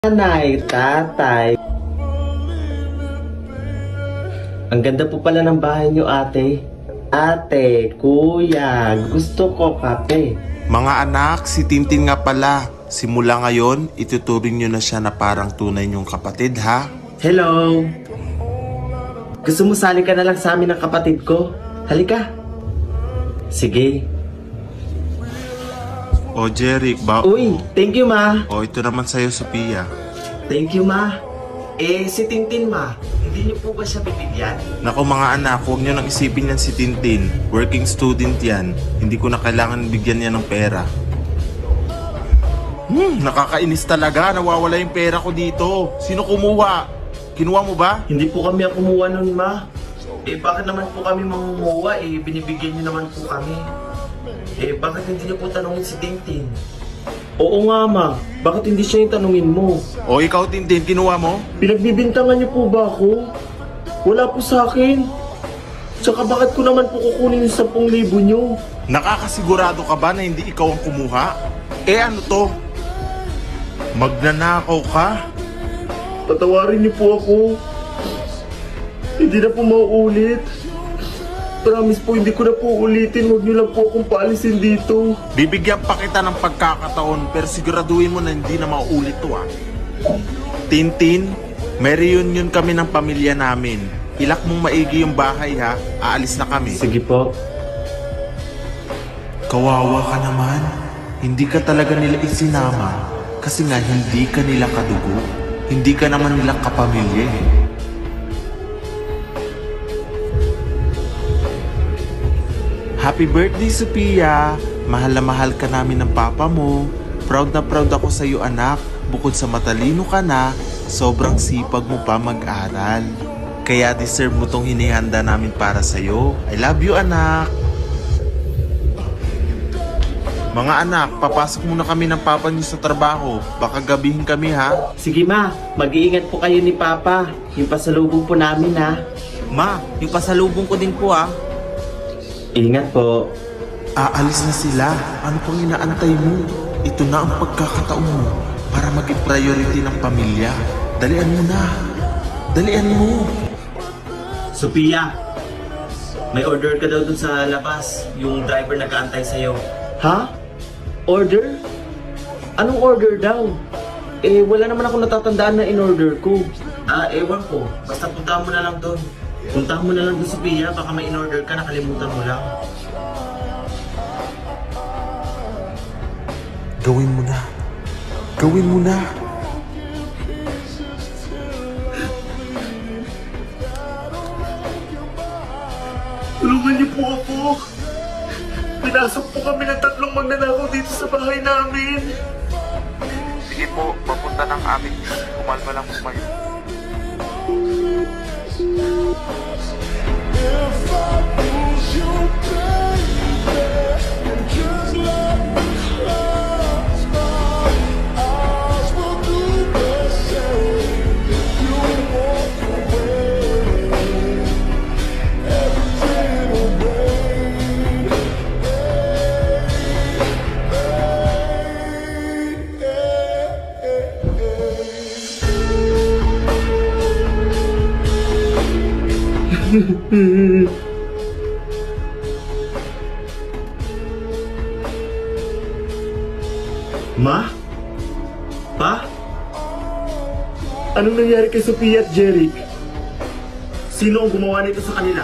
Nanay, tatay. Ang ganda po pala ng bahay niyo, ate. Ate, kuya, gusto ko kape. Mga anak, si Tintin nga pala. Simula ngayon, ituturing nyo na siya na parang tunay nyong kapatid, ha? Hello. Gusto mo sali ka na lang sa amin ng kapatid ko? Halika. Sige. O, Jeric, ba? Uy, thank you, ma. O, ito naman sa'yo, Sophia. Thank you, ma. Si Tintin, ma. Hindi niyo po ba siya bibigyan? Naku mga anak, huwag nyo nang isipin yan si Tintin. Working student yan. Hindi ko na kailangan bigyan niya ng pera. Nakakainis talaga. Nawawala yung pera ko dito. Sino kumuha? Kinuha mo ba? Hindi po kami ang kumuha nun, ma. Bakit naman po kami mangunguha? Binibigyan niyo naman po kami. Bakit hindi niyo po tanungin si Tintin? Oo nga, ma. Bakit hindi siya yung tanungin mo? O, ikaw, Tintin, kinuha mo? Pinagbibintangan niyo po ba ako? Wala po sa akin. Tsaka bakit ko naman po kukunin yung 10,000 niyo? Nakakasigurado ka ba na hindi ikaw ang kumuha? Ano to? Magnanakaw ka? Patawarin niyo po ako. Hindi na po mauulit. Promise po, hindi ko na po ulitin. Huwag niyo lang po akong paalisin dito. Bibigyan pa kita ng pagkakataon, pero siguraduhin mo na hindi na mauulit to, ah. Tintin, may reunion kami ng pamilya namin. Ilak mong maigi yung bahay, ha? Aalis na kami. Sige po. Kawawa ka naman. Hindi ka talaga nila isinama. Kasi nga hindi ka nila kadugo. Hindi ka naman nila kapamilya, eh. Happy birthday, Sophia! Mahal na mahal ka namin ng papa mo. Proud na proud ako sa iyo, anak. Bukod sa matalino ka na, sobrang sipag mo pa mag-aral. Kaya deserve mo tong hinihanda namin para sa iyo. I love you, anak! Mga anak, papasok muna kami ng papa niyo sa trabaho. Baka gabihin kami, ha? Sige, ma. Mag-iingat po kayo ni Papa. Yung pasalubong po namin, ha? Ma, yung pasalubong ko din po, Ingat po. Aalis na sila. Ano pang inaantay mo? Ito na ang pagkakataon mo para maging priority ng pamilya. Dalian mo na. Dalian mo. Sophia, may order ka daw dun sa labas. Yung driver nag-aantay sa'yo. Ha? Order? Anong order daw? Wala naman ako natatandaan na in-order ko. Ewan ko. Basta puntahan mo na lang doon. Puntahan mo na lang doon, Sophia. Baka may in-order ka, nakalimutan mo lang. Gawin mo na. Gawin mo na. Tulungan niyo po ako. Pinasok po kami ng 3 magnanakaw dito sa bahay namin. Sige po, papunta ng amin. Kumalma lang po kayo. Ma? Pa? Anong nangyari kay Sophia at Jeric? Sino ang gumawa nito sa kanila?